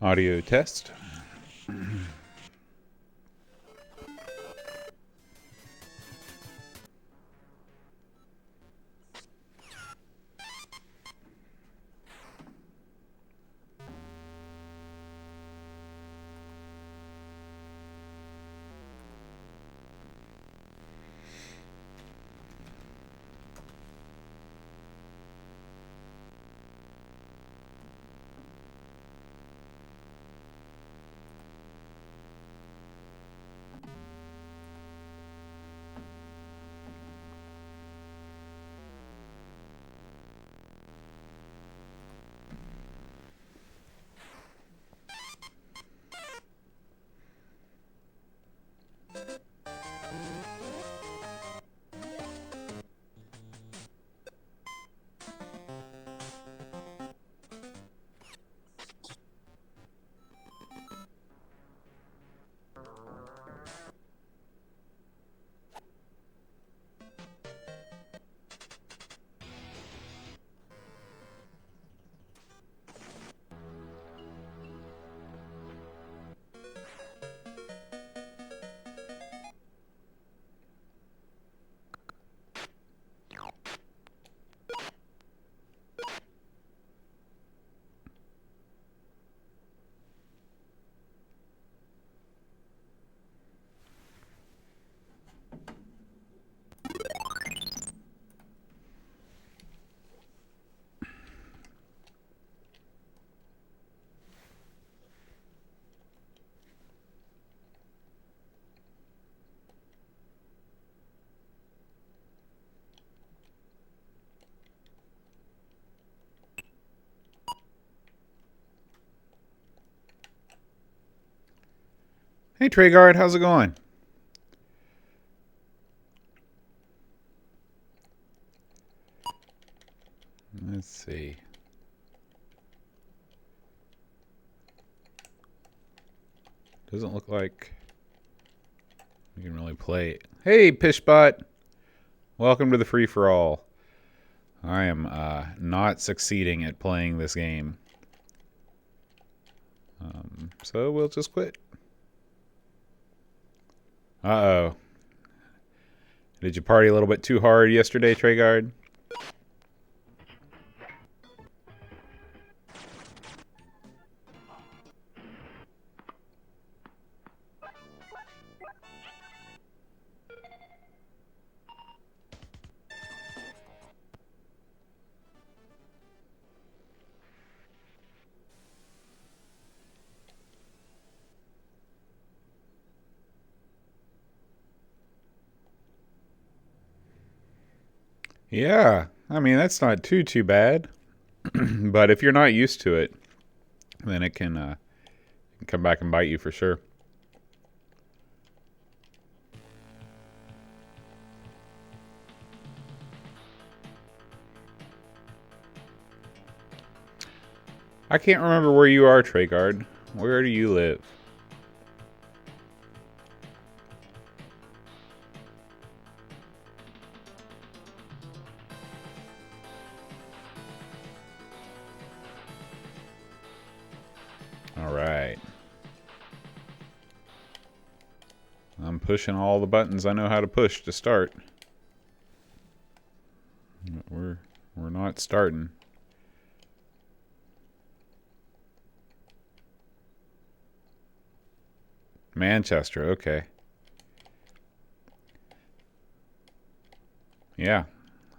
Audio test. Hey Treyguard, how's it going? Let's see. Doesn't look like we can really play. Hey Pishbot, welcome to the free-for-all. I am not succeeding at playing this game. So we'll just quit. Uh-oh. Did you party a little bit too hard yesterday, Treyguard? Yeah, I mean, that's not too bad. But if you're not used to it, then it can come back and bite you for sure. I can't remember where you are, Treyguard. Where do you live? Alright. I'm pushing all the buttons I know how to push to start. But we're not starting. Manchester, okay. Yeah.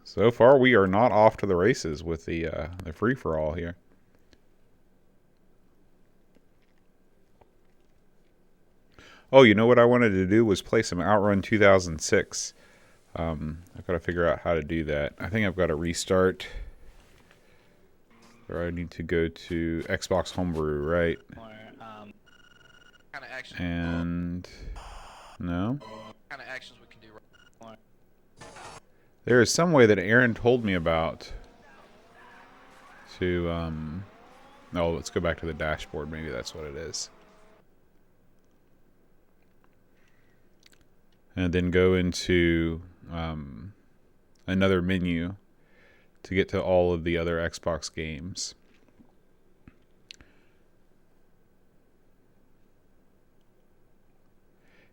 So far we are not off to the races with the free-for-all here. Oh, you know what I wanted to do was play some Outrun 2006. I've got to figure out how to do that. I think I've got to restart. Or I need to go to Xbox Homebrew, right? Kind of actions. And no. Kind of actions we can do. Right. There is some way that Aaron told me about to oh, let's go back to the dashboard. Maybe that's what it is. And then go into another menu to get to all of the other Xbox games.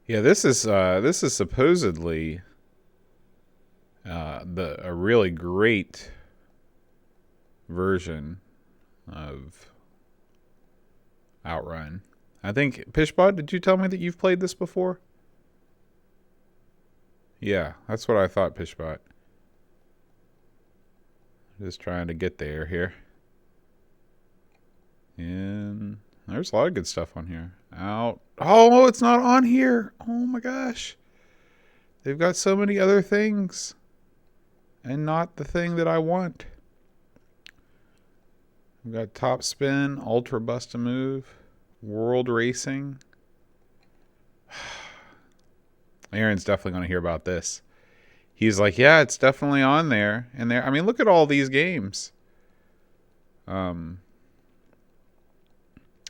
Yeah, this is supposedly a really great version of Outrun. I think Pishbot, did you tell me that you've played this before? Yeah, that's what I thought, Pishbot. Just trying to get there here. And there's a lot of good stuff on here. Out. Oh, it's not on here. Oh my gosh. They've got so many other things. And not the thing that I want. We've got Top Spin, Ultra Bust a Move, World Racing. Aaron's definitely going to hear about this. He's like, yeah, it's definitely on there. And there, I mean, look at all these games.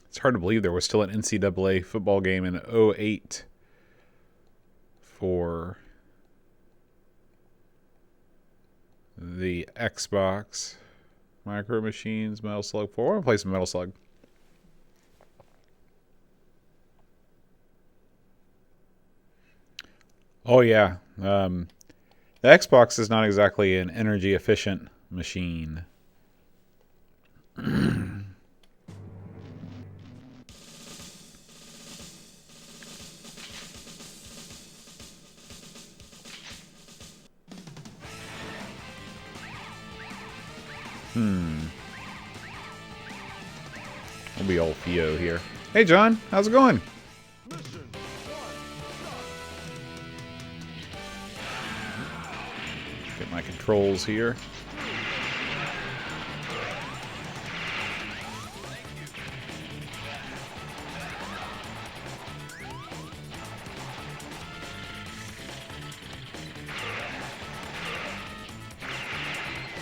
It's hard to believe there was still an NCAA football game in '08 for the Xbox. Micro Machines, Metal Slug 4. I want to play some Metal Slug. Oh, yeah. The Xbox is not exactly an energy efficient machine. We'll be old Theo here. Hey, John. How's it going? Get my controls here.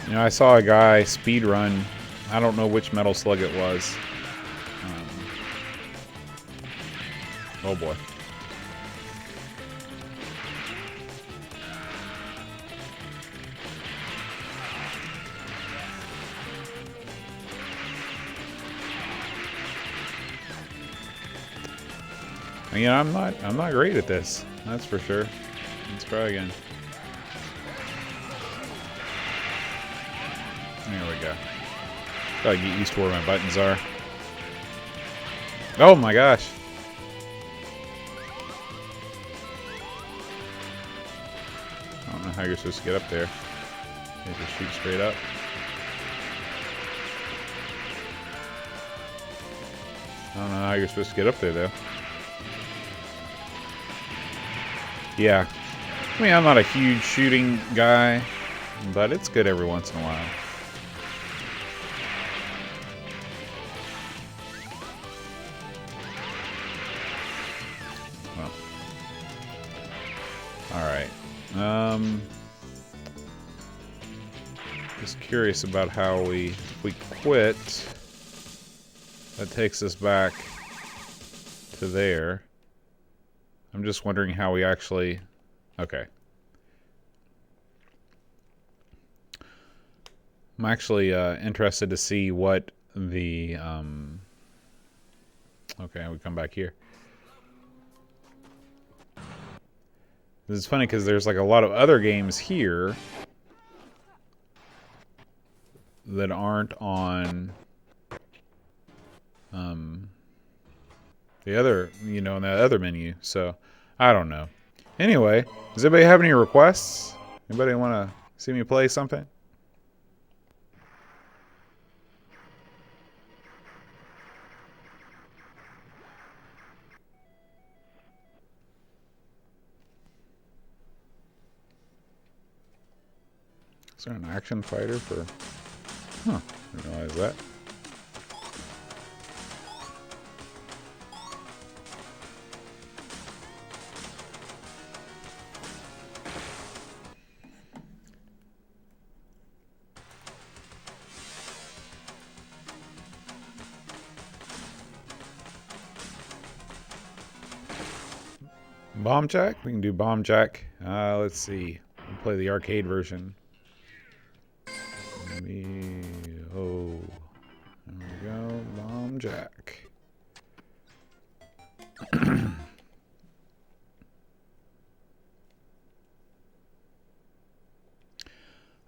You know, I saw a guy speed run. I don't know which Metal Slug it was. Oh boy. You know, I'm not great at this. That's for sure. Let's try again. There we go. Gotta get used to where my buttons are. Oh my gosh. I don't know how you're supposed to get up there. You just shoot straight up. I don't know how you're supposed to get up there though. Yeah. I mean, I'm not a huge shooting guy, but it's good every once in a while. Alright. Just curious about how if we quit, that takes us back to there. I'm just wondering how we actually... Okay. I'm actually interested to see what the... Okay, we come back here. This is funny because there's like a lot of other games here that aren't on the other, you know, in that other menu. So I don't know. Anyway, does anybody have any requests? Anybody want to see me play something? Is there an action fighter for... Huh, I didn't realize that. Bomb Jack? We can do Bomb Jack. Let's see. We'll play the arcade version. Oh, there we go, Bomb Jack.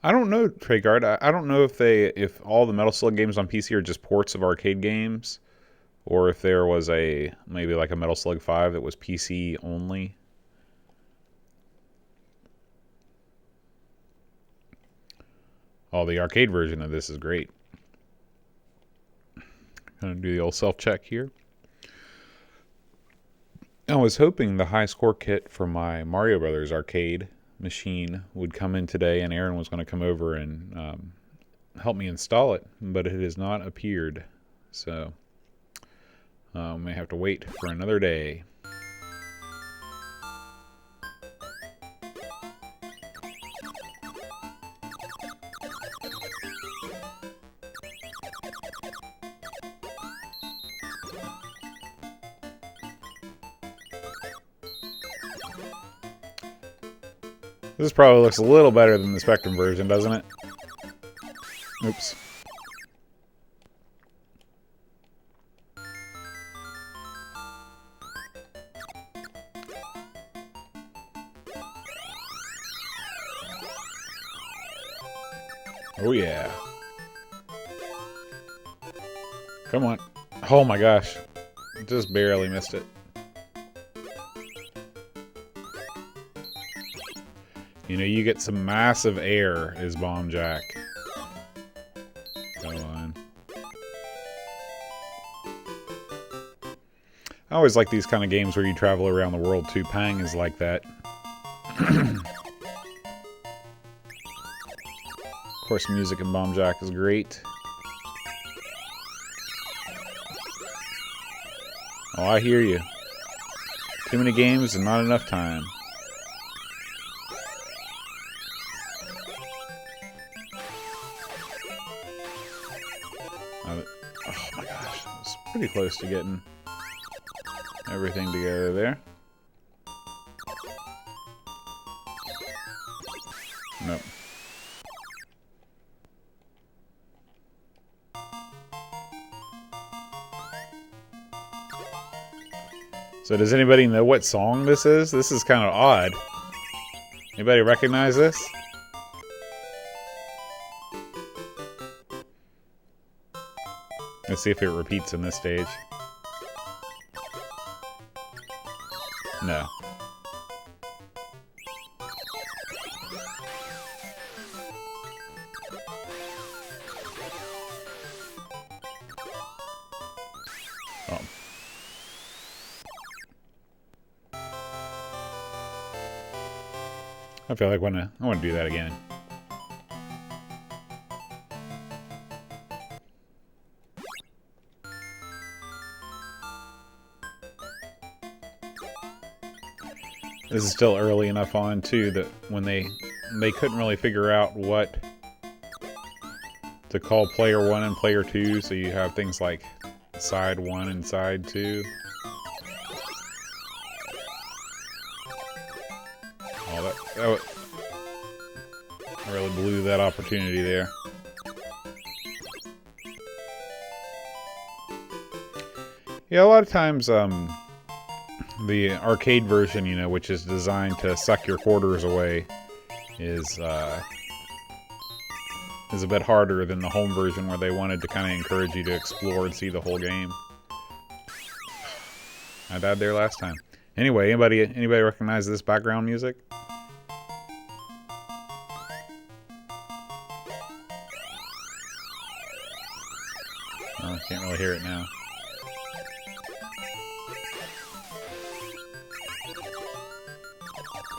I don't know, Treyguard. I don't know if all the Metal Slug games on PC are just ports of arcade games, or if there was maybe like a Metal Slug 5 that was PC only. Oh, the arcade version of this is great. Gonna do the old self-check here. I was hoping the high score kit for my Mario Brothers arcade machine would come in today, and Aaron was going to come over and help me install it, but it has not appeared. So may have to wait for another day. This probably looks a little better than the Spectrum version, doesn't it? Oops. Oh yeah. Come on. Oh my gosh. Just barely missed it. You know, you get some massive air as Bomb Jack. Come on. I always like these kind of games where you travel around the world too. Pang is like that. Of course, music in Bomb Jack is great. Oh, I hear you. Too many games and not enough time. Oh my gosh, I was pretty close to getting everything together there. Nope. So does anybody know what song this is? This is kind of odd. Anybody recognize this? Let's see if it repeats in this stage. No. Oh. I feel like I want to do that again. This is still early enough on too that when they couldn't really figure out what to call player 1 and player 2, so you have things like side 1 and side 2. Oh, that really blew that opportunity there. Yeah, a lot of times, the arcade version, you know, which is designed to suck your quarters away, is a bit harder than the home version where they wanted to kind of encourage you to explore and see the whole game. I died there last time. Anyway, anybody recognize this background music? Oh, I can't really hear it now.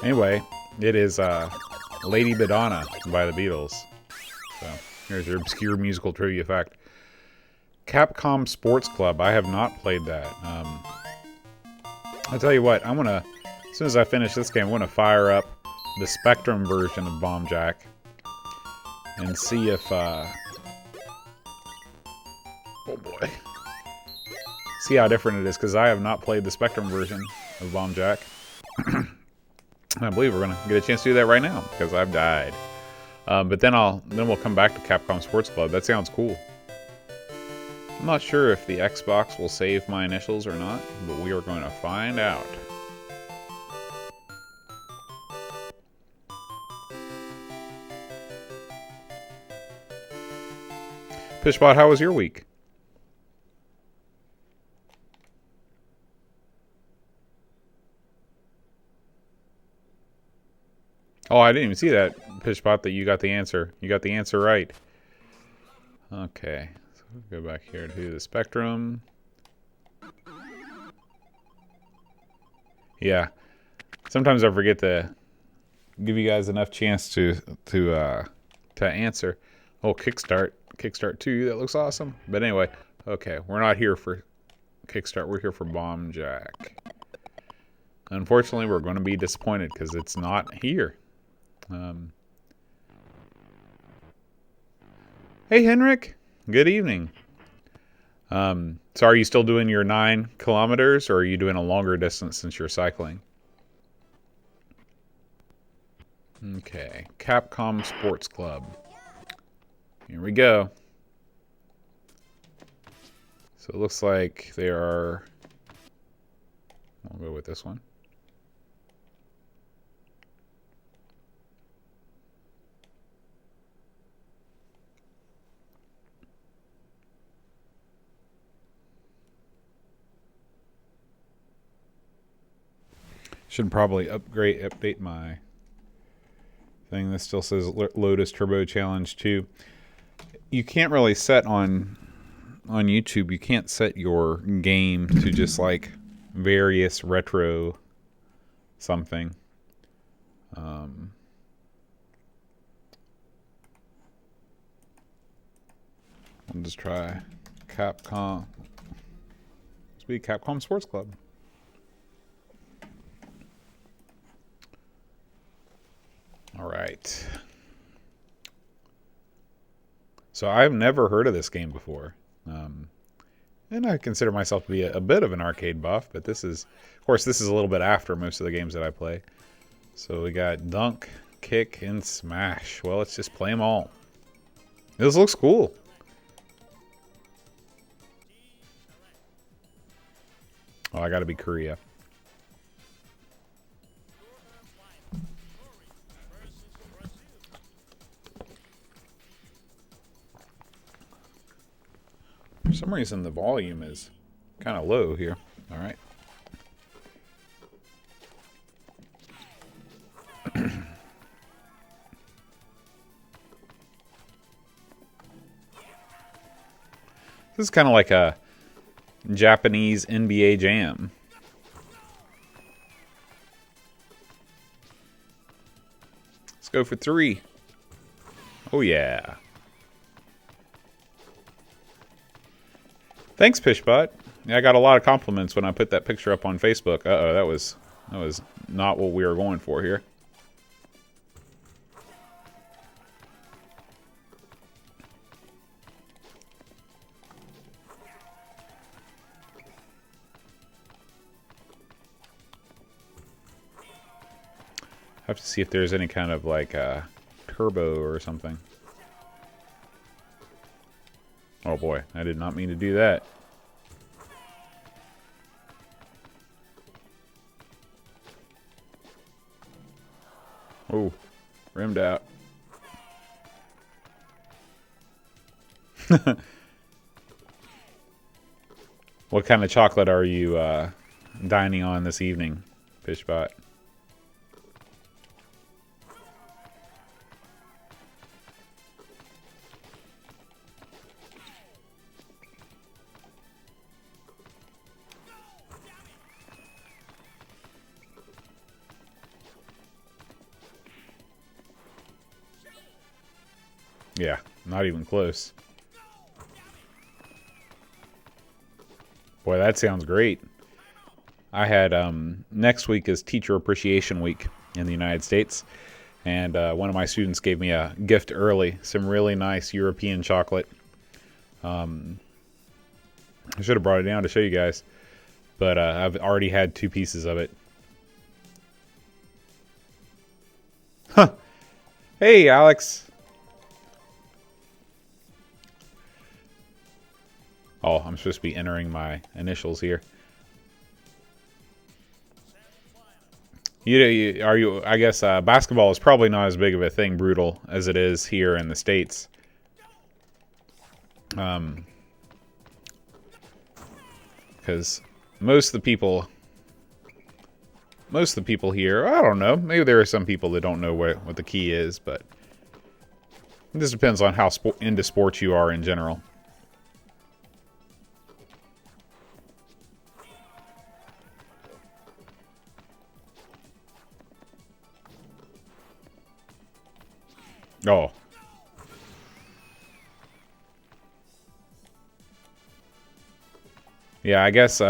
Anyway, it is Lady Madonna by the Beatles. So, here's your obscure musical trivia fact. Capcom Sports Club. I have not played that. I'll tell you what, as soon as I finish this game, I'm going to fire up the Spectrum version of Bomb Jack and see if, oh boy. See how different it is, because I have not played the Spectrum version of Bomb Jack. I believe we're going to get a chance to do that right now, because I've died. But then we'll come back to Capcom Sports Club. That sounds cool. I'm not sure if the Xbox will save my initials or not, but we are going to find out. Pishbot, how was your week? Oh, I didn't even see that, Pishbot, that you got the answer. You got the answer right. Okay, so we'll go back here to the spectrum. Yeah, sometimes I forget to give you guys enough chance to answer. Oh, Kickstart 2, that looks awesome. But anyway, okay, we're not here for Kickstart, we're here for Bomb Jack. Unfortunately, we're going to be disappointed because it's not here. Hey, Henrik. Good evening. So are you still doing your 9 kilometers, or are you doing a longer distance since you're cycling? Okay, Capcom Sports Club. Here we go. So it looks like they are... I'll go with this one. Should probably update my thing. This still says Lotus Turbo Challenge 2. You can't really set on YouTube, you can't set your game to just like various retro something. I'll just try Capcom. Let's be Capcom Sports Club. All right. So I've never heard of this game before. And I consider myself to be a bit of an arcade buff, but this is, of course, this is a little bit after most of the games that I play. So we got Dunk, Kick, and Smash. Well, let's just play them all. This looks cool. Oh, I gotta be Korea. For some reason, the volume is kind of low here. All right. This is kind of like a Japanese NBA Jam. Let's go for 3. Oh, yeah. Thanks, Pishbot. Yeah, I got a lot of compliments when I put that picture up on Facebook. Uh-oh, that was not what we were going for here. Have to see if there's any kind of like turbo or something. Oh boy, I did not mean to do that. Oh, rimmed out. What kind of chocolate are you dining on this evening, Fishbot? Yeah, not even close. Boy, that sounds great. I had next week is Teacher Appreciation Week in the United States, and one of my students gave me a gift early, some really nice European chocolate. I should have brought it down to show you guys, but I've already had 2 pieces of it. Huh. Hey, Alex. Oh, I'm supposed to be entering my initials here. I guess basketball is probably not as big of a thing, Brutal, as it is here in the States. Because most of the people here, I don't know, maybe there are some people that don't know what the key is, but this depends on how into sports you are in general. Oh. Yeah, I guess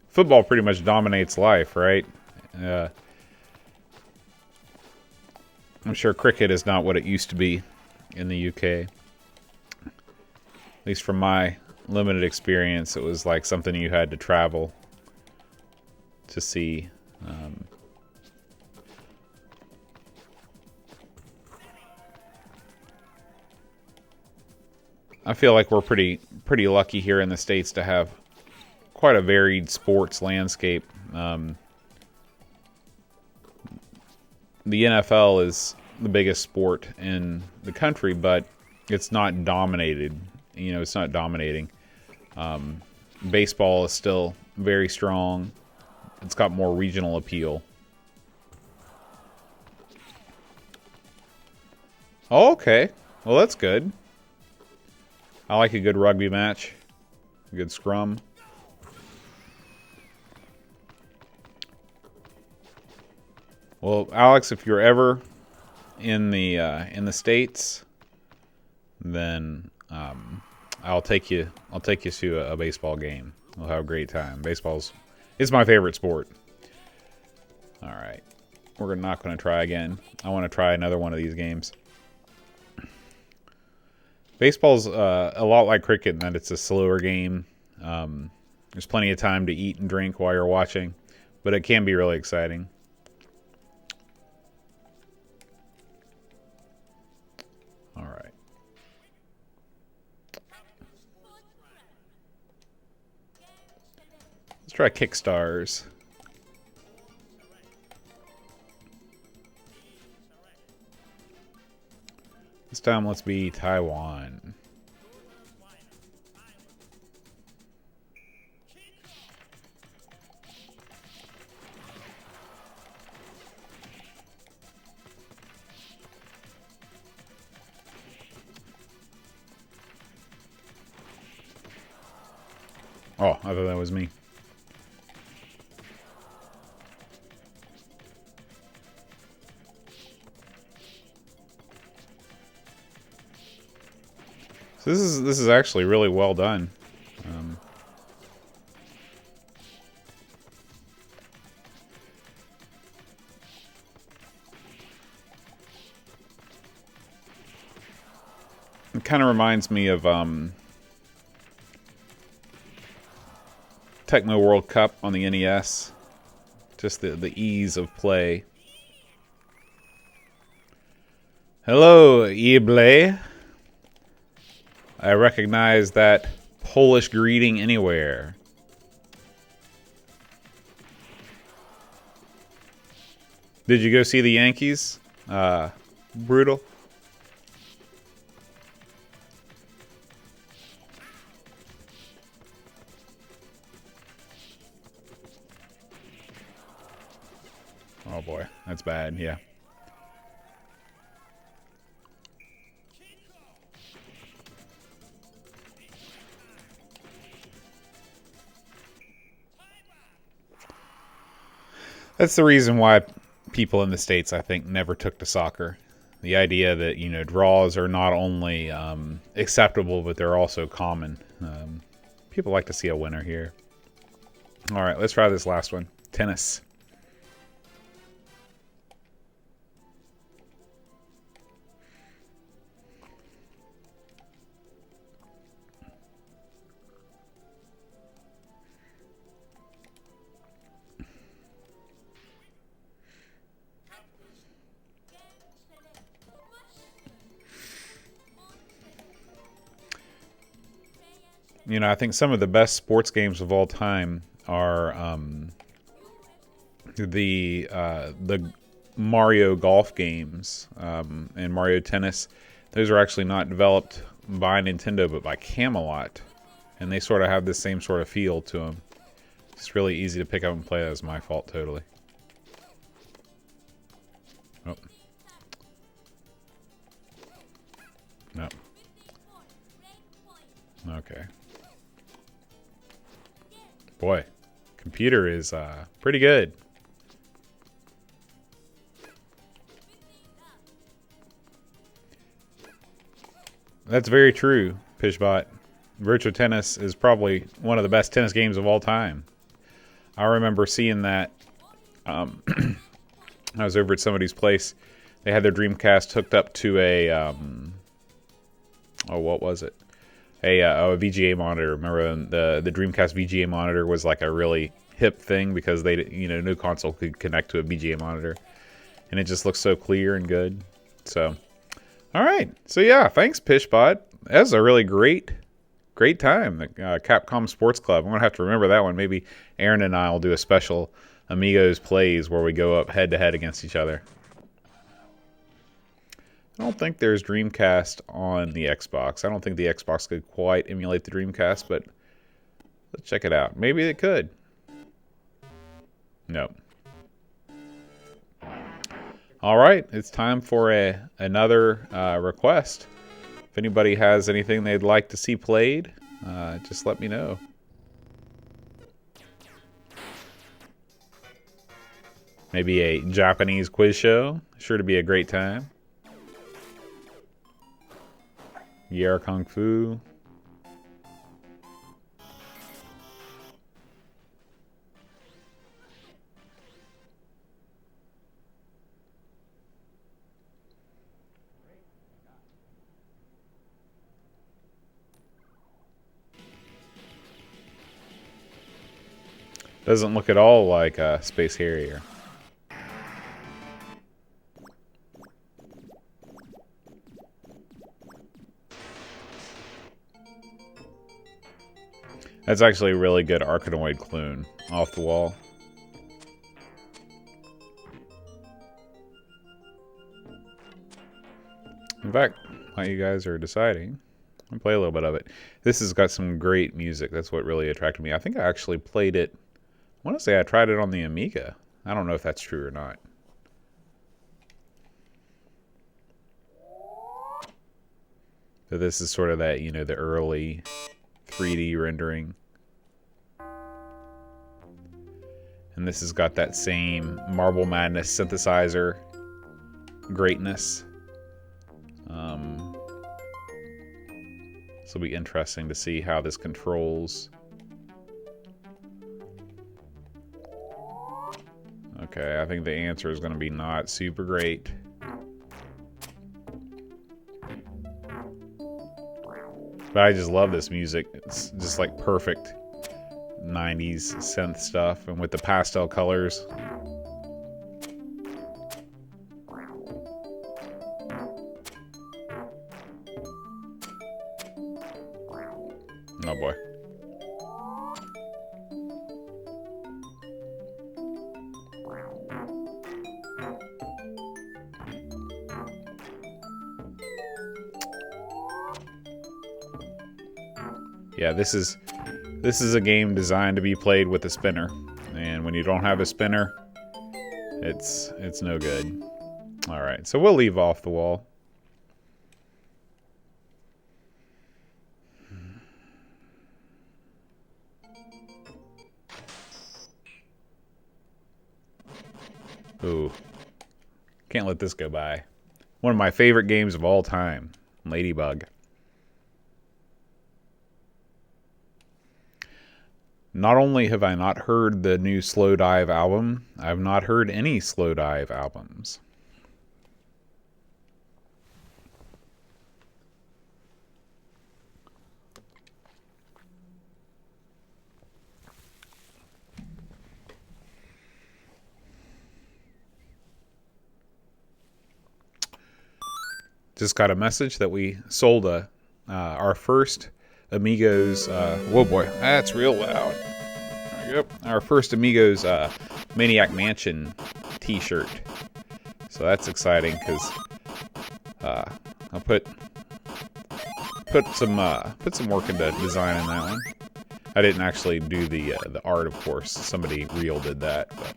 football pretty much dominates life, right? I'm sure cricket is not what it used to be in the UK. At least from my limited experience, it was like something you had to travel to see. I feel like we're pretty lucky here in the States to have quite a varied sports landscape. The NFL is the biggest sport in the country, but it's not dominated. You know, it's not dominating. Baseball is still very strong. It's got more regional appeal. Oh, okay. Well, that's good. I like a good rugby match. A good scrum. Well, Alex, if you're ever in the States, then I'll take you to a baseball game. We'll have a great time. It's my favorite sport. All right, we're not going to try again. I want to try another one of these games. Baseball's a lot like cricket in that it's a slower game. There's plenty of time to eat and drink while you're watching, but it can be really exciting. All right. Let's try Kickstars. This time, let's be Taiwan. Oh, I thought that was me. So this is actually really well done. It kind of reminds me of Tecmo World Cup on the NES. Just the ease of play. Hello, Ible. I recognize that Polish greeting anywhere. Did you go see the Yankees? Brutal. Oh boy, that's bad, yeah. That's the reason why people in the States, I think, never took to soccer. The idea that, you know, draws are not only acceptable, but they're also common. People like to see a winner here. All right, let's try this last one. Tennis. You know, I think some of the best sports games of all time are the Mario golf games and Mario Tennis. Those are actually not developed by Nintendo, but by Camelot. And they sort of have the same sort of feel to them. It's really easy to pick up and play. That was my fault, totally. Oh. No. Okay. Boy, computer is pretty good. That's very true, Pishbot. Virtua Tennis is probably one of the best tennis games of all time. I remember seeing that. I was over at somebody's place. They had their Dreamcast hooked up to a oh, what was it? A VGA monitor. Remember the Dreamcast VGA monitor was like a really hip thing because no console could connect to a VGA monitor, and it just looks so clear and good. So, all right. So yeah, thanks Pishbot. That was a really great time. The Capcom Sports Club. I'm gonna have to remember that one. Maybe Aaron and I will do a special Amigos plays where we go up head to head against each other. I don't think there's Dreamcast on the Xbox. I don't think the Xbox could quite emulate the Dreamcast, but let's check it out. Maybe it could. No. All right, it's time for another request. If anybody has anything they'd like to see played, just let me know. Maybe a Japanese quiz show. Sure to be a great time. Yer Kung Fu. Doesn't look at all like a Space Harrier. That's actually a really good Arkanoid clone off the wall. In fact, while you guys are deciding, I'll play a little bit of it. This has got some great music. That's what really attracted me. I think I actually played it. I want to say I tried it on the Amiga. I don't know if that's true or not. But this is sort of that, the early 3D rendering. And this has got that same Marble Madness synthesizer greatness. This will be interesting to see how this controls. Okay, I think the answer is going to be not super great. But I just love this music. It's just like perfect 90s synth stuff, and with the pastel colors. Oh boy. Yeah, this is a game designed to be played with a spinner, and when you don't have a spinner, it's no good. All right, so we'll leave off the wall. Ooh, can't let this go by. One of my favorite games of all time, Ladybug. Not only have I not heard the new Slow Dive album, I've not heard any Slow Dive albums. Just got a message that we sold our first Amigos. Whoa boy, that's real loud. Yep, our first Amigos Maniac Mansion T-shirt. So that's exciting because I I'll put some work into designing that one. I didn't actually do the art, of course. Somebody real did that. But.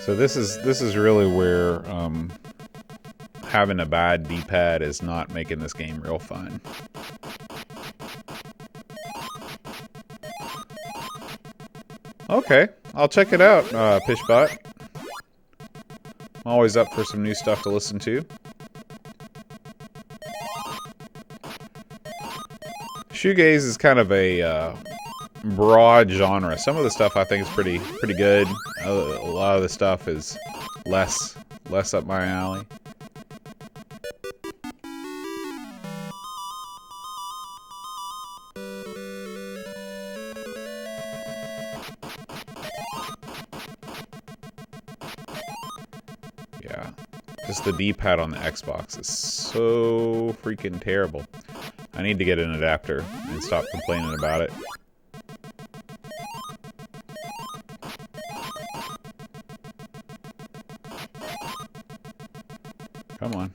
So this is really where having a bad D-pad is not making this game real fun. Okay, I'll check it out, Pishbot. I'm always up for some new stuff to listen to. Shoegaze is kind of a broad genre. Some of the stuff I think is pretty good. A lot of the stuff is less up my alley. Yeah, just the D-pad on the Xbox is so freaking terrible. I need to get an adapter and stop complaining about it. Come on.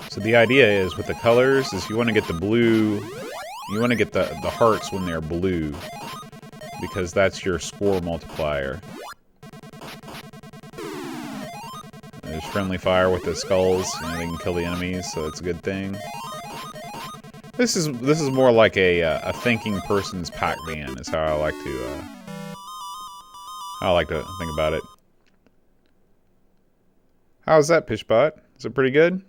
So the idea is with the colors is you want to get the blue, you want to get the hearts when they're blue, because that's your score multiplier. There's friendly fire with the skulls, and they can kill the enemies, so that's a good thing. This is more like a thinking person's Pac-Man is how I like to think about it. How's that, Pishbot? Is it pretty good?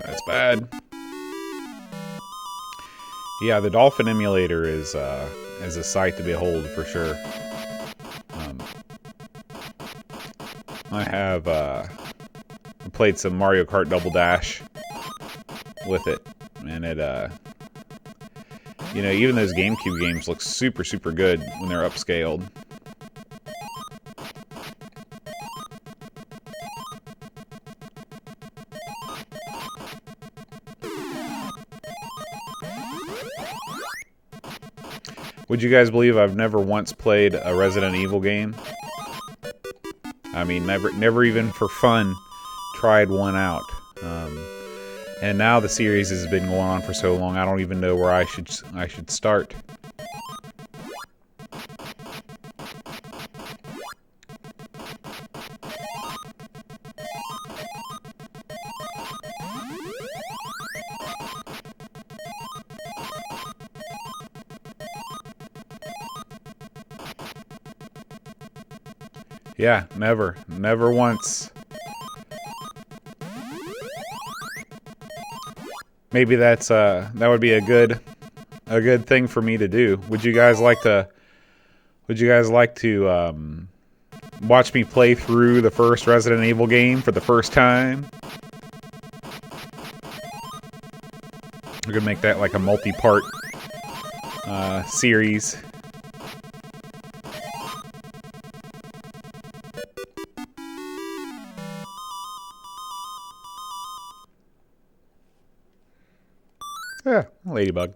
That's bad. Yeah, the Dolphin emulator is a sight to behold for sure. I have played some Mario Kart Double Dash with it, and it you know, even those GameCube games look super good when they're upscaled. Would you guys believe I've never once played a Resident Evil game? I mean, never even for fun tried one out. And now the series has been going on for so long, I don't even know where I should start. Yeah, never once. Maybe that would be a good thing for me to do. Would you guys like to watch me play through the first Resident Evil game for the first time? We're gonna make that like a multi-part series. Yeah, ladybug.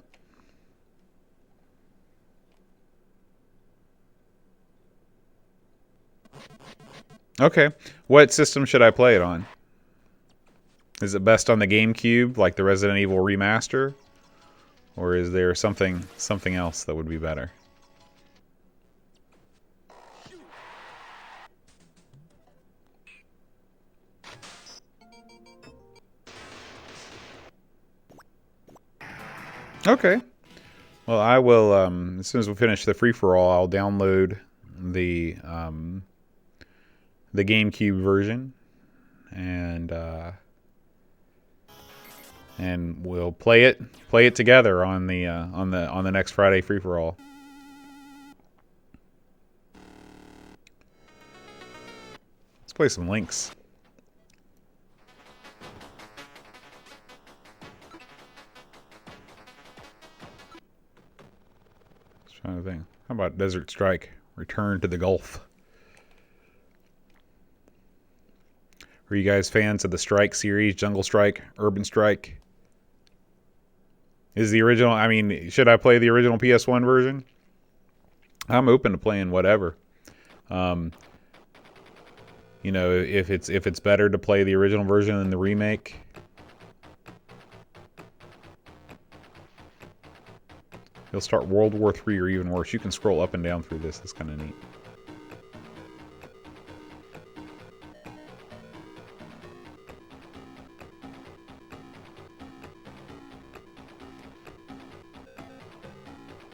Okay, what system should I play it on? Is it best on the GameCube, like the Resident Evil remaster? Or is there something else that would be better? Okay. Well, I will. As soon as we finish the free for all, I'll download the GameCube version, and we'll play it together on the next Friday free for all. Let's play some Links. Trying to think. How about Desert Strike? Return to the Gulf. Are you guys fans of the Strike series? Jungle Strike, Urban Strike? Is the original? I mean, should I play the original PS1 version? I'm open to playing whatever. You know, if it's better to play the original version than the remake. You'll start World War III or even worse. You can scroll up and down through this. It's kind of neat.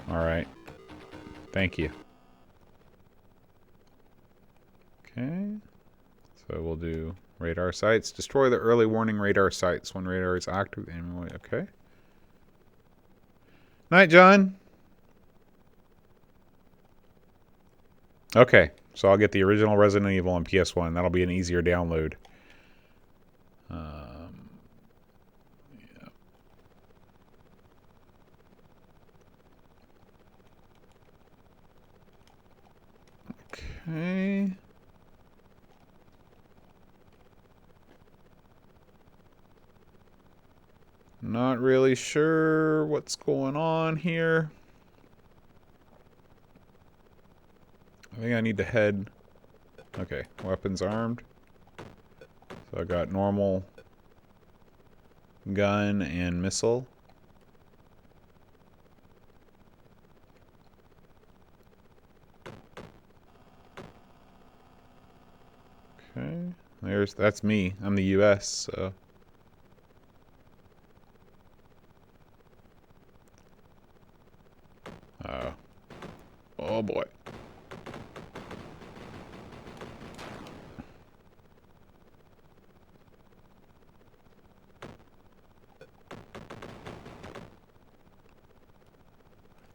All right. Thank you. Okay. So we'll do radar sites. Destroy the early warning radar sites when radar is active. Okay. Night, John. Okay, so I'll get the original Resident Evil on PS1. That'll be an easier download. Yeah. Okay. Not really sure what's going on here. I think I need to head. Okay, weapons armed. So I got normal gun and missile. Okay, that's me. I'm the US, so. Oh boy.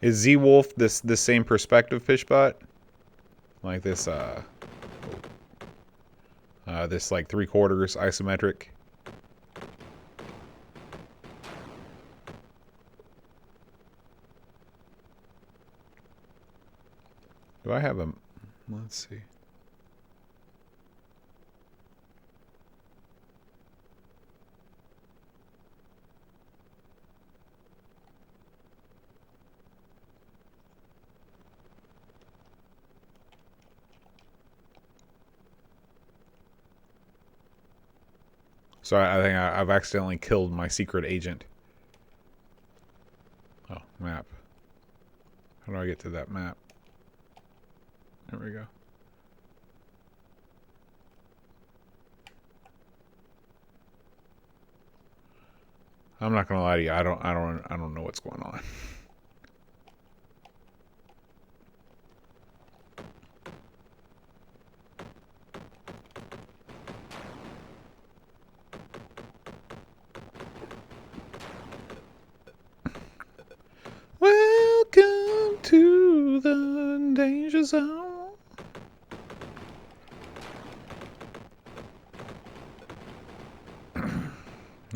Is Z-Wolf this same perspective, Fishbot? Like this this like 3/4 isometric? Do I have a... Let's see. So I think I've accidentally killed my secret agent. Oh, map. How do I get to that map? There we go. I'm not gonna lie to you. I don't know what's going on. Welcome to the danger zone.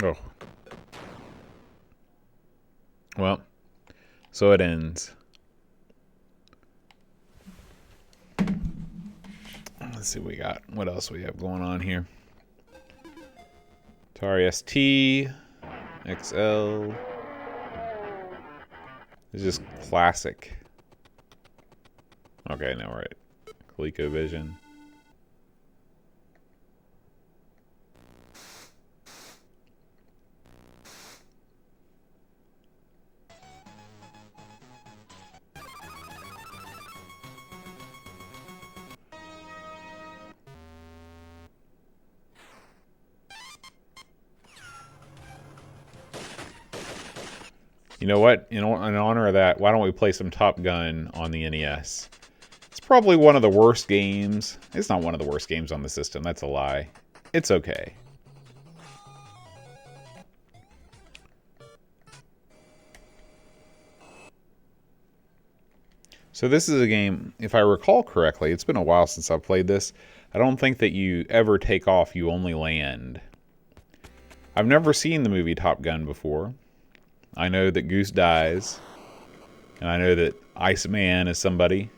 Oh. Well, so it ends. Let's see what we got. What else we have going on here? Atari ST, XL. It's just classic. Okay, now we're at ColecoVision. You know what? In honor of that, why don't we play some Top Gun on the NES? It's probably one of the worst games. It's not one of the worst games on the system. That's a lie. It's okay. So this is a game, if I recall correctly, it's been a while since I've played this. I don't think that you ever take off, you only land. I've never seen the movie Top Gun before. I know that Goose dies. And I know that Iceman is somebody.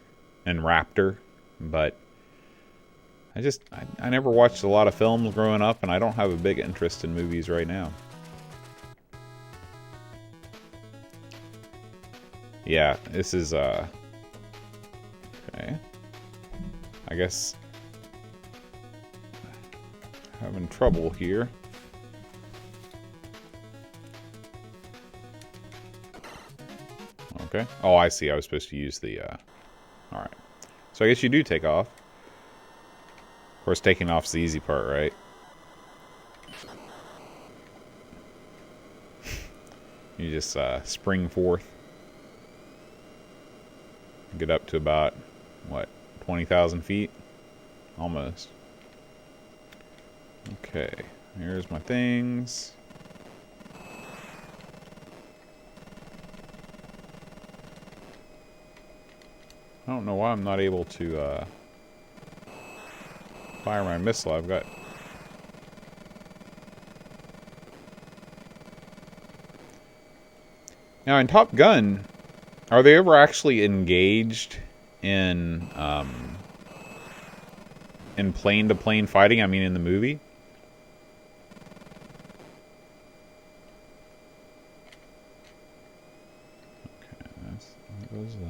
And Raptor. But I never watched a lot of films growing up, and I don't have a big interest in movies right now. Yeah, this is, okay. I guess having trouble here. Okay. Oh, I see. I was supposed to use the, alright. So I guess you do take off. Of course, taking off's the easy part, right? You just, spring forth. Get up to about, what, 20,000 feet? Almost. Okay. Here's my things. I don't know why I'm not able to fire my missile. I've got... Now, in Top Gun, are they ever actually engaged in plane-to-plane fighting? I mean, in the movie? Okay, that goes that.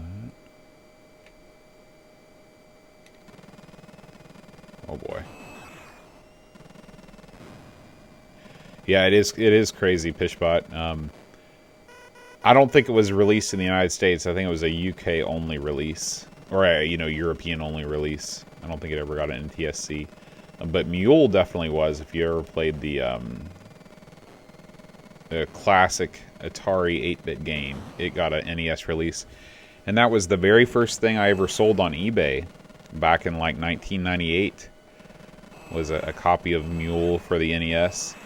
Oh boy. Yeah, it is crazy, Pishbot. I don't think it was released in the United States. I think it was a UK only release, or a European only release. I don't think it ever got an NTSC, but Mule definitely was. If you ever played the classic Atari 8-bit game, it got an NES release, and that was the very first thing I ever sold on eBay back in like 1998. Was a copy of Mule for the NES,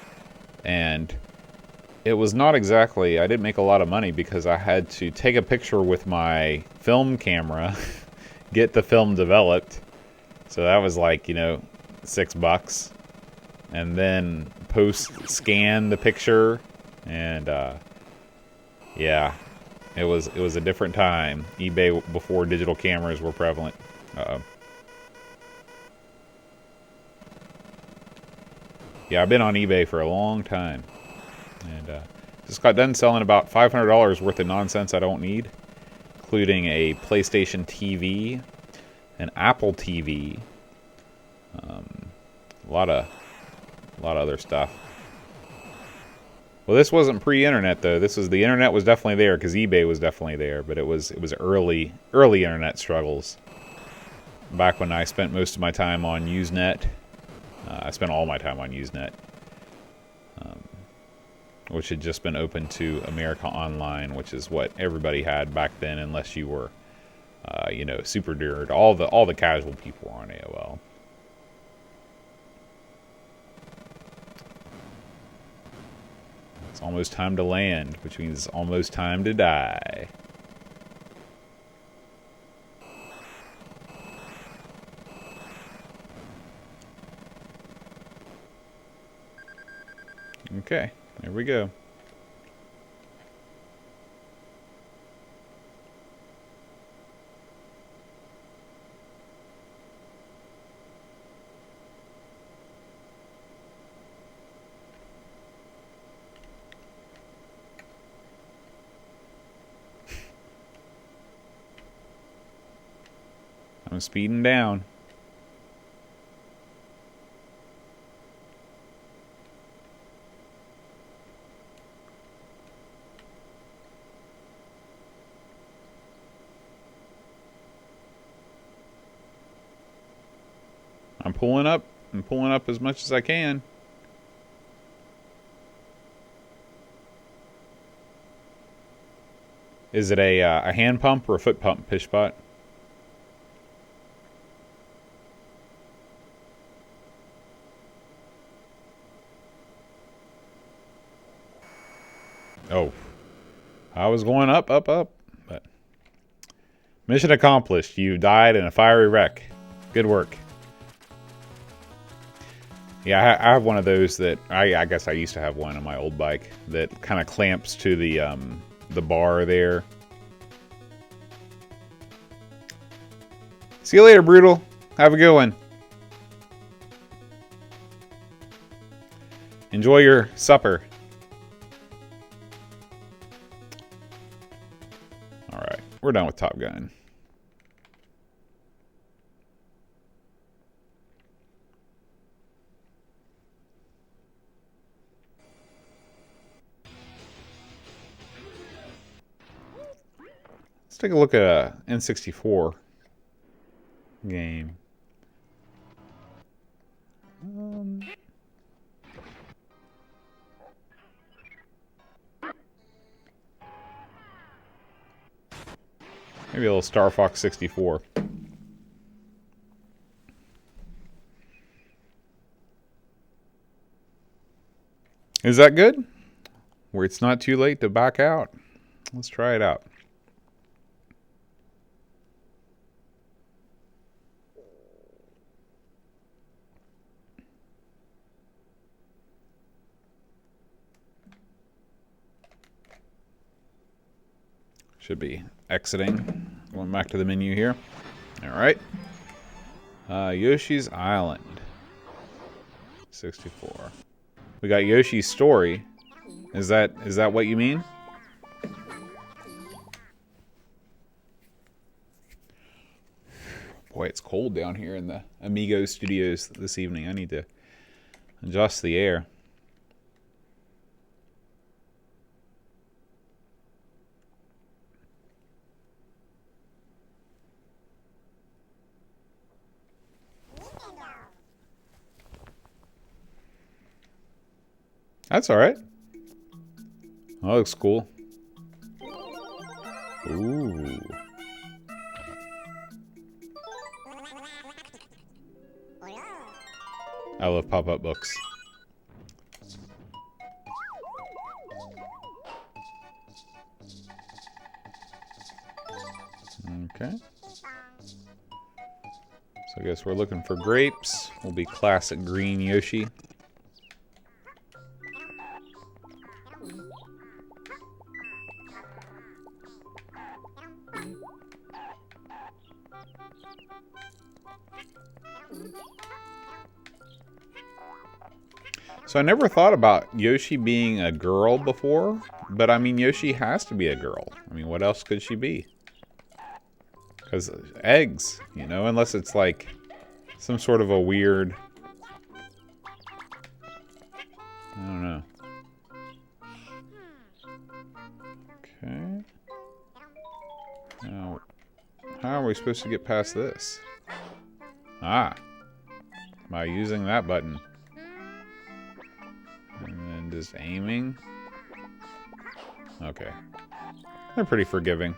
and it was not exactly, I didn't make a lot of money because I had to take a picture with my film camera, get the film developed, so that was like, $6, and then scan the picture, and yeah, it was a different time. eBay before digital cameras were prevalent. Uh-oh. Yeah, I've been on eBay for a long time. And just got done selling about $500 worth of nonsense I don't need, including a PlayStation TV, an Apple TV, a lot of other stuff. Well, this wasn't pre-internet though. The internet was definitely there because eBay was definitely there, but it was early internet struggles. Back when I spent most of my time on Usenet. I spent all my time on Usenet, which had just been open to America Online, which is what everybody had back then, unless you were, super nerd. All the casual people were on AOL. It's almost time to land, which means it's almost time to die. Okay, there we go. I'm speeding down. I'm pulling up. I'm pulling up as much as I can. Is it a hand pump or a foot pump, Pishbot? Oh. I was going up, up, up. But mission accomplished. You died in a fiery wreck. Good work. Yeah, I have one of those that I guess I used to have one on my old bike that kind of clamps to the bar there. See you later, Brutal. Have a good one. Enjoy your supper. Alright, we're done with Top Gun. Let's take a look at a N64 game. Maybe a little Star Fox 64. Is that good? Where it's not too late to back out? Let's try it out. Should be exiting. Going back to the menu here. Alright. Yoshi's Island. 64. We got Yoshi's Story. Is that what you mean? Boy, it's cold down here in the Amigos studios this evening. I need to adjust the air. That's alright. That looks cool. Ooh. I love pop-up books. Okay. So I guess we're looking for grapes. Will be classic green Yoshi. So I never thought about Yoshi being a girl before, but I mean Yoshi has to be a girl. I mean, what else could she be? Because eggs, you know, unless it's like some sort of a weird... I don't know. Okay. Now, how are we supposed to get past this? Ah. By using that button. And then just aiming. Okay. They're pretty forgiving.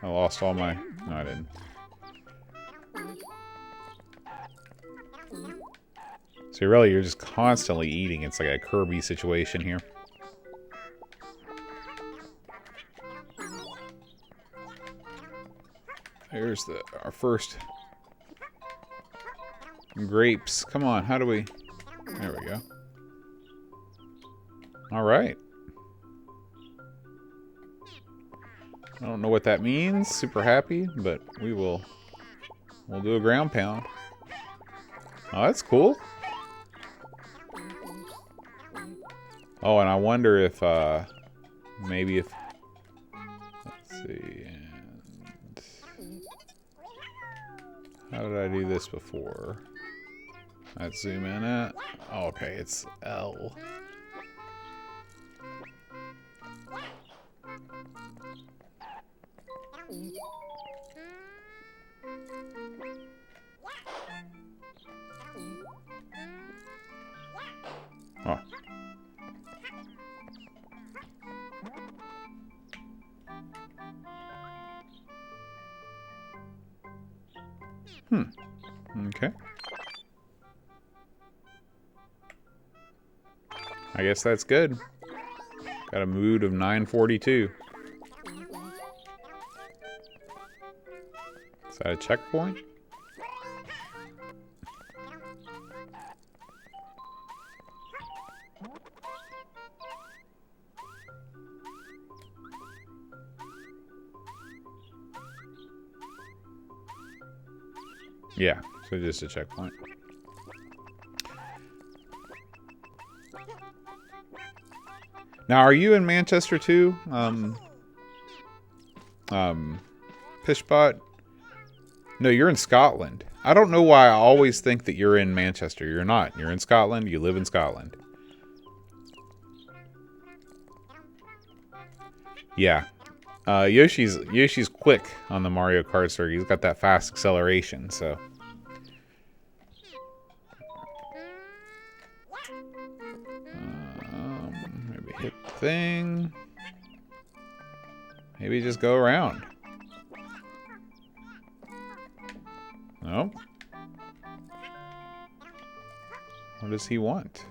I lost all my... No, I didn't. So really, you're just constantly eating. It's like a Kirby situation here. There's our first grapes. Come on, how do we... There we go. Alright. I don't know what that means. Super happy, but we'll do a ground pound. Oh, that's cool. Oh, and I wonder if, maybe if... Let's see... How did I do this before? Let's zoom in at... Oh, okay, it's L. Oh. Okay. I guess that's good. Got a mood of 942. Is that a checkpoint? Yeah, so just a checkpoint. Now, are you in Manchester too? Pishbot? No, you're in Scotland. I don't know why I always think that you're in Manchester. You're not. You're in Scotland. You live in Scotland. Yeah. Yoshi's quick on the Mario Kart circuit. He's got that fast acceleration, so. Maybe hit the thing. Maybe just go around. No. What does he want?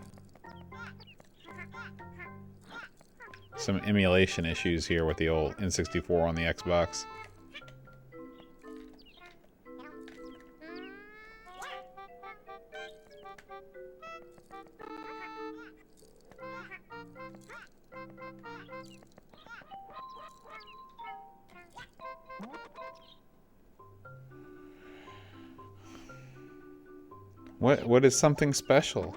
Some emulation issues here with the old N64 on the Xbox. What is something special?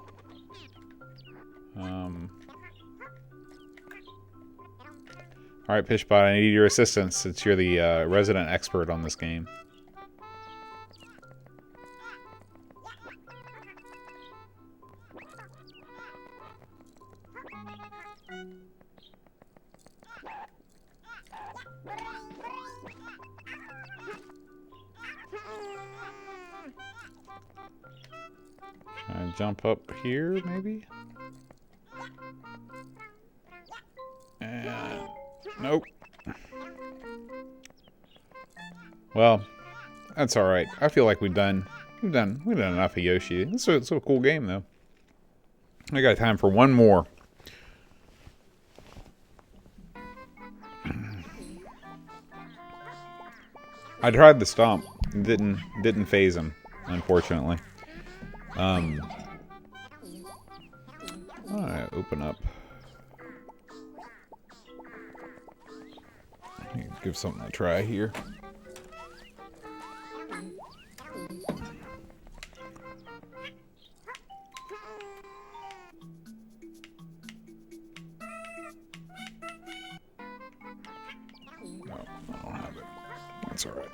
Alright, Pishbot, I need your assistance since you're the resident expert on this game. Jump up here, maybe? And nope. Well, that's all right. I feel like we've done enough of Yoshi. It's a cool game though. I got time for one more. I tried the stomp. Didn't phase him, unfortunately. Alright, open up. Give something a try here. No, I don't have it. That's alright.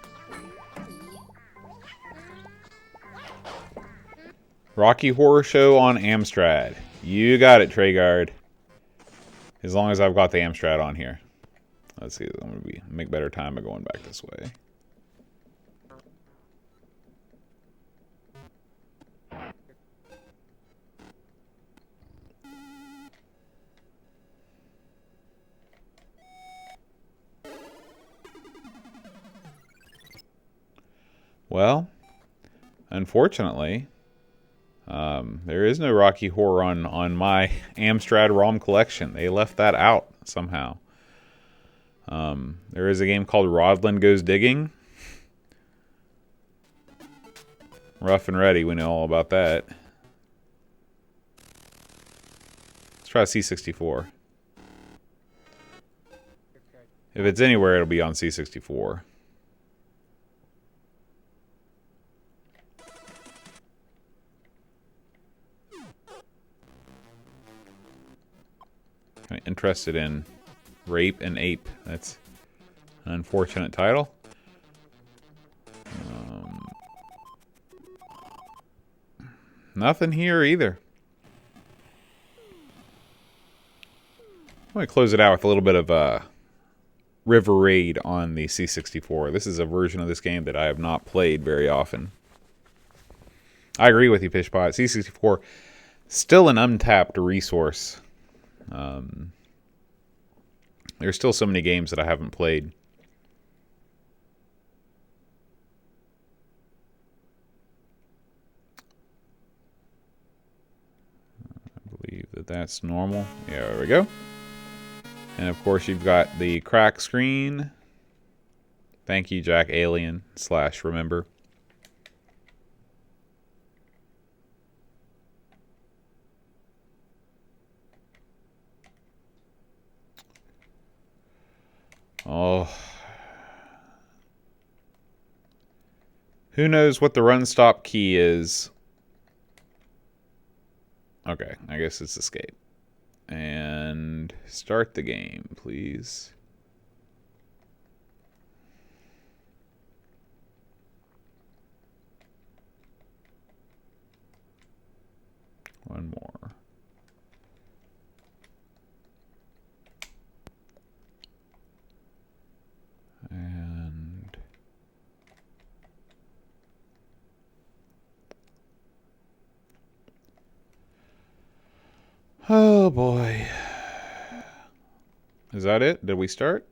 Rocky Horror Show on Amstrad. You got it, Treyguard. As long as I've got the Amstrad on here. Let's see, I'm gonna make better time by going back this way. Well, unfortunately, there is no Rocky Horror on my Amstrad ROM collection. They left that out somehow. There is a game called Rodland Goes Digging. Rough and Ready, we know all about that. Let's try C64. If it's anywhere, it'll be on C64. Kind of interested in Rape and Ape. That's an unfortunate title. Nothing here either. I'm going to close it out with a little bit of River Raid on the C64. This is a version of this game that I have not played very often. I agree with you, Pishbot. C64, still an untapped resource. There's still so many games that I haven't played. that's normal. Yeah, there we go. And of course you've got the crack screen. Thank you, Jack Alien / remember. Oh. Who knows what the run stop key is? Okay, I guess it's escape. And start the game, please. One more. And oh boy. Is that it? Did we start?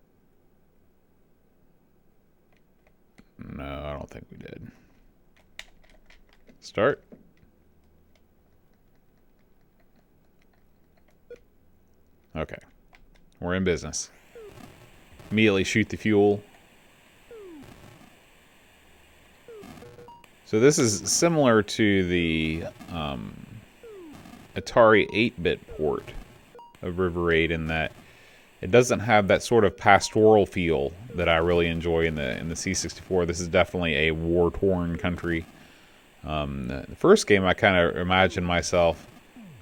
No, I don't think we did. Start. Okay. We're in business. Immediately shoot the fuel. So this is similar to the Atari 8-bit port of River Raid in that it doesn't have that sort of pastoral feel that I really enjoy in the C64. This is definitely a war-torn country. The first game, I kind of imagined myself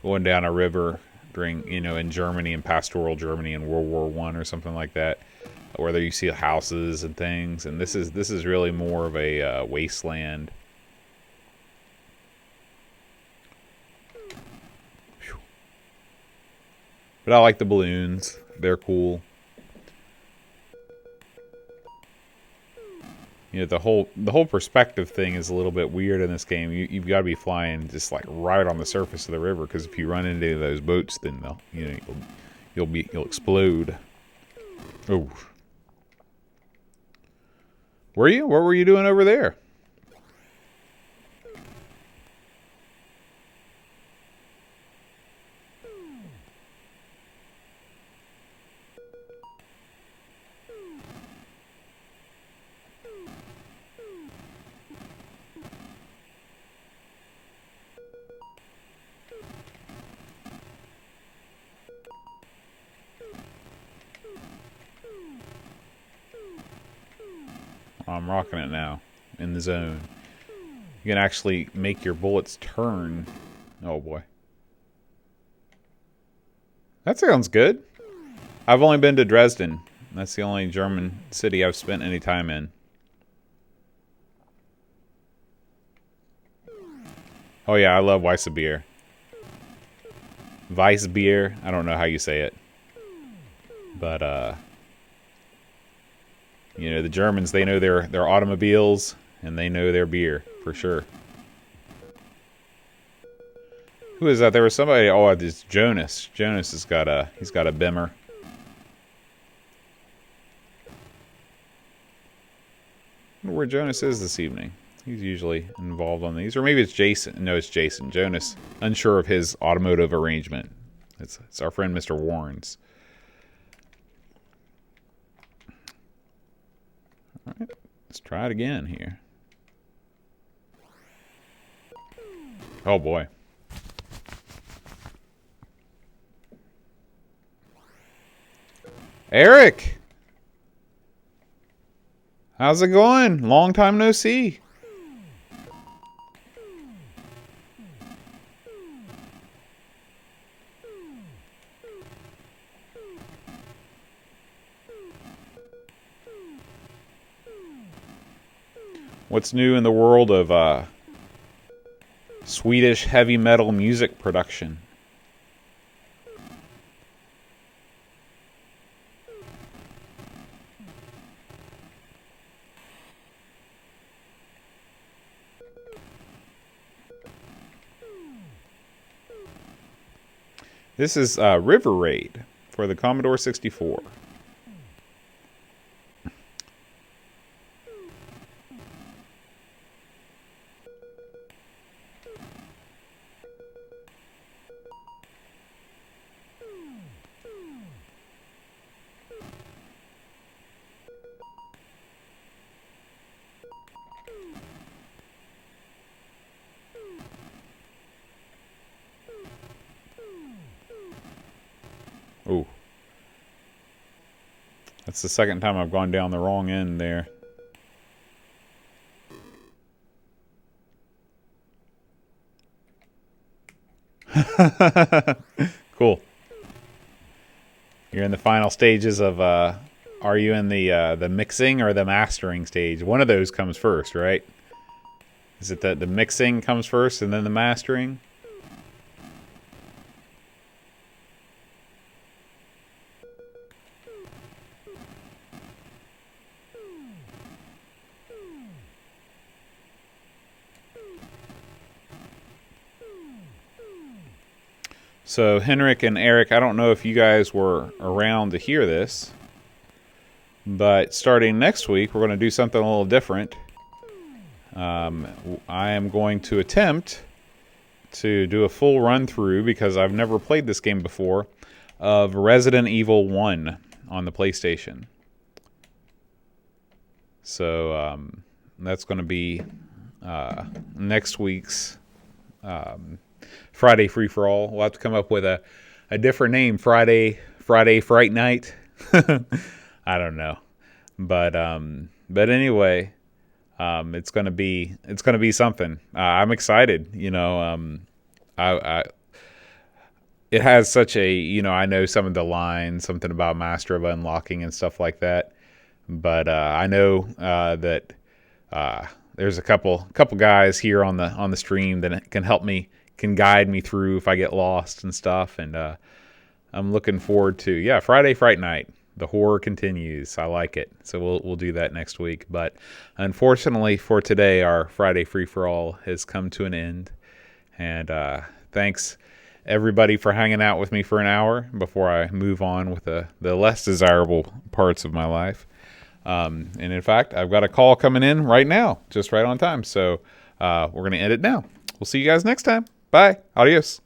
going down a river during, in Germany, in pastoral Germany in World War I or something like that, where there you see houses and things. And this is really more of a wasteland. But I like the balloons. They're cool. The whole perspective thing is a little bit weird in this game. You've got to be flying just like right on the surface of the river, because if you run into those boats, then you'll explode. Oh, were you? What were you doing over there? I'm rocking it now. In the zone. You can actually make your bullets turn. Oh boy. That sounds good. I've only been to Dresden. That's the only German city I've spent any time in. Oh yeah, I love Weissbier. Weissbier. I don't know how you say it. But the Germans, they know their automobiles and they know their beer for sure. Who is that? There was somebody. Oh, it's Jonas. Jonas he's got a bimmer. I wonder where Jonas is this evening. He's usually involved on these, or maybe it's Jason. No, it's Jason. Jonas, unsure of his automotive arrangement. It's our friend Mr. Warrens. All right, let's try it again here. Oh boy. Eric! How's it going? Long time no see. What's new in the world of Swedish heavy metal music production? This is River Raid for the Commodore 64. That's the second time I've gone down the wrong end there. Cool. You're in the final stages of, are you in the mixing or the mastering stage? One of those comes first, right? Is it that the mixing comes first and then the mastering? So Henrik and Eric, I don't know if you guys were around to hear this, but starting next week, we're going to do something a little different. I am going to attempt to do a full run through, because I've never played this game before, of Resident Evil 1 on the PlayStation. So that's going to be next week's Friday Free For All. We'll have to come up with a different name. Friday Fright Night. I don't know, but anyway, it's gonna be something. I'm excited. You know, it has such a, you know, I know some of the lines, something about Master of Unlocking and stuff like that, but I know that there's a couple guys here on the stream that can help me, can guide me through if I get lost and stuff. And I'm looking forward to, Friday Fright Night. The horror continues. I like it. So we'll do that next week. But unfortunately for today, our Friday Free For All has come to an end. And thanks everybody for hanging out with me for an hour before I move on with the less desirable parts of my life. And in fact, I've got a call coming in right now, just right on time. So we're going to end it now. We'll see you guys next time. Bye. Adios.